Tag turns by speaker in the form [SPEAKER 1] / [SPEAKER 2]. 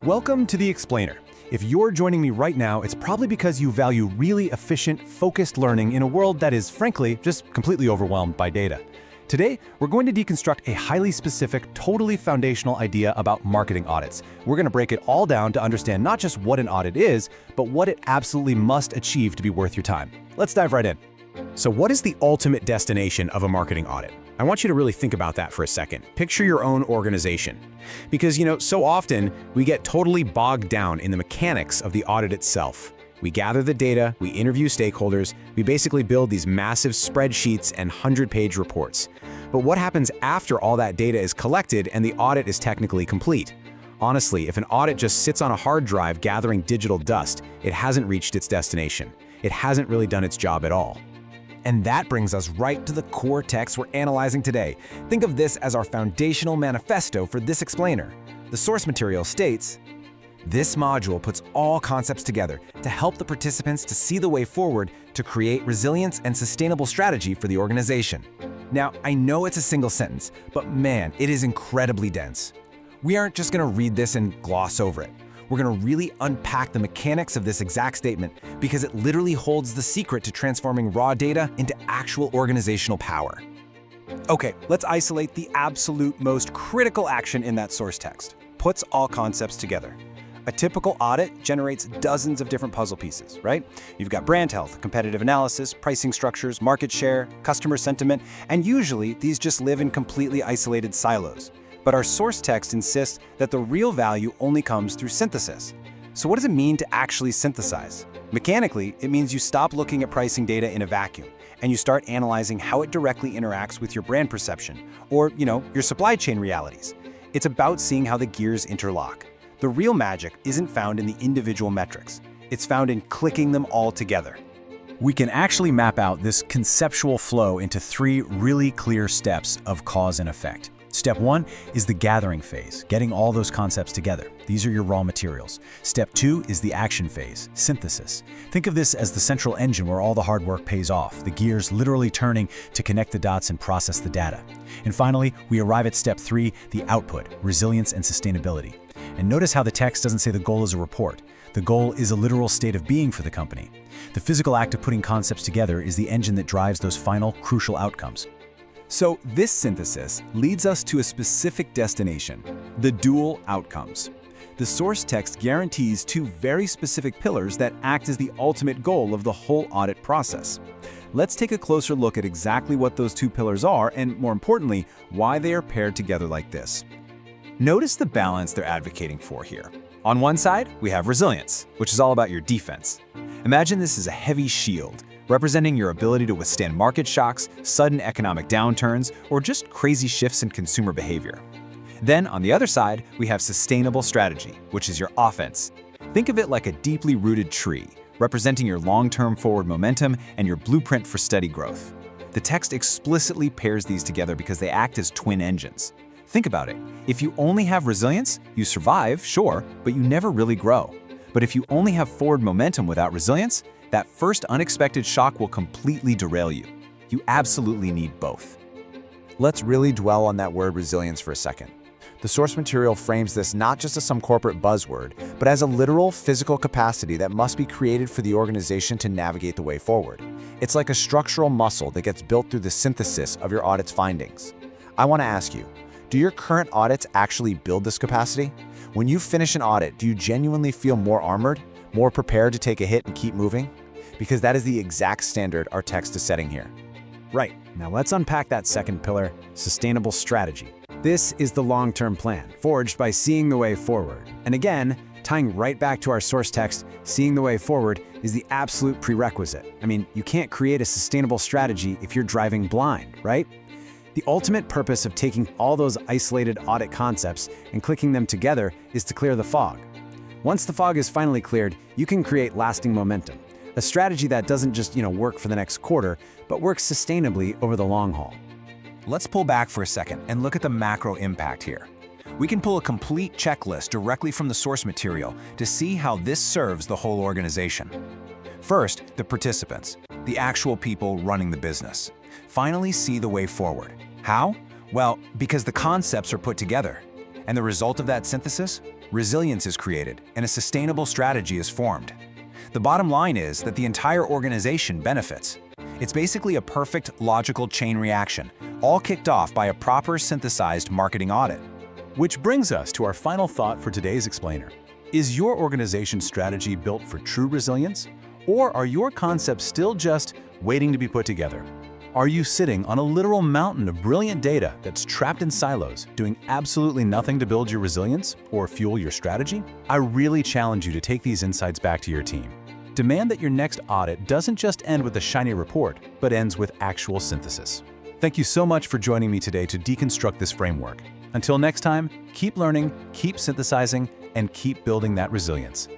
[SPEAKER 1] Welcome to The Explainer. If you're joining me right now, it's probably because you value really efficient, focused learning in a world that is, frankly, just completely overwhelmed by data. Today, we're going to deconstruct a highly specific, totally foundational idea about marketing audits. We're going to break it all down to understand not just what an audit is, but what it absolutely must achieve to be worth your time. Let's dive right in. So what is the ultimate destination of a marketing audit? I want you to really think about that for a second. Picture your own organization. Because, so often we get totally bogged down in the mechanics of the audit itself. We gather the data, we interview stakeholders, we basically build these massive spreadsheets and 100-page reports. But what happens after all that data is collected and the audit is technically complete? Honestly, if an audit just sits on a hard drive gathering digital dust, it hasn't reached its destination. It hasn't really done its job at all. And that brings us right to the core text we're analyzing today. Think of this as our foundational manifesto for this explainer. The source material states, "This module puts all concepts together to help the participants to see the way forward to create resilience and sustainable strategy for the organization." Now, I know it's a single sentence, but man, it is incredibly dense. We aren't just going to read this and gloss over it. We're going to really unpack the mechanics of this exact statement because it literally holds the secret to transforming raw data into actual organizational power. Okay, let's isolate the absolute most critical action in that source text. Puts all concepts together. A typical audit generates dozens of different puzzle pieces, right? You've got brand health, competitive analysis, pricing structures, market share, customer sentiment, and usually these just live in completely isolated silos. But our source text insists that the real value only comes through synthesis. So what does it mean to actually synthesize? Mechanically, it means you stop looking at pricing data in a vacuum and you start analyzing how it directly interacts with your brand perception or, your supply chain realities. It's about seeing how the gears interlock. The real magic isn't found in the individual metrics. It's found in clicking them all together. We can actually map out this conceptual flow into 3 really clear steps of cause and effect. Step 1 is the gathering phase, getting all those concepts together. These are your raw materials. Step 2 is the action phase, synthesis. Think of this as the central engine where all the hard work pays off, the gears literally turning to connect the dots and process the data. And finally, we arrive at step 3, the output, resilience and sustainability. And notice how the text doesn't say the goal is a report. The goal is a literal state of being for the company. The physical act of putting concepts together is the engine that drives those final, crucial outcomes. So this synthesis leads us to a specific destination, the dual outcomes. The source text guarantees 2 very specific pillars that act as the ultimate goal of the whole audit process. Let's take a closer look at exactly what those 2 pillars are and, more importantly, why they are paired together like this. Notice the balance they're advocating for here. On one side, we have resilience, which is all about your defense. Imagine this as a heavy shield, representing your ability to withstand market shocks, sudden economic downturns, or just crazy shifts in consumer behavior. Then, on the other side, we have sustainable strategy, which is your offense. Think of it like a deeply rooted tree, representing your long-term forward momentum and your blueprint for steady growth. The text explicitly pairs these together because they act as twin engines. Think about it. If you only have resilience, you survive, sure, but you never really grow. But if you only have forward momentum without resilience, that first unexpected shock will completely derail you. You absolutely need both. Let's really dwell on that word resilience for a second. The source material frames this not just as some corporate buzzword, but as a literal physical capacity that must be created for the organization to navigate the way forward. It's like a structural muscle that gets built through the synthesis of your audit's findings. I want to ask you, do your current audits actually build this capacity? When you finish an audit, do you genuinely feel more armored, more prepared to take a hit and keep moving? Because that is the exact standard our text is setting here. Right, now let's unpack that second pillar, sustainable strategy. This is the long-term plan, forged by seeing the way forward. And again, tying right back to our source text, seeing the way forward is the absolute prerequisite. I mean, you can't create a sustainable strategy if you're driving blind, right? The ultimate purpose of taking all those isolated audit concepts and clicking them together is to clear the fog. Once the fog is finally cleared, you can create lasting momentum. A strategy that doesn't just, work for the next quarter, but works sustainably over the long haul. Let's pull back for a second and look at the macro impact here. We can pull a complete checklist directly from the source material to see how this serves the whole organization. First, the participants, the actual people running the business, finally see the way forward. How? Well, because the concepts are put together. And the result of that synthesis?
[SPEAKER 2] resilience is created, and a sustainable strategy is formed. The bottom line is that the entire organization benefits. It's basically a perfect logical chain reaction, all kicked off by a proper synthesized marketing audit.
[SPEAKER 1] Which brings us to our final thought for today's explainer. Is your organization's strategy built for true resilience? Or are your concepts still just waiting to be put together? Are you sitting on a literal mountain of brilliant data that's trapped in silos, doing absolutely nothing to build your resilience or fuel your strategy? I really challenge you to take these insights back to your team. Demand that your next audit doesn't just end with a shiny report, but ends with actual synthesis. Thank you so much for joining me today to deconstruct this framework. Until next time, keep learning, keep synthesizing, and keep building that resilience.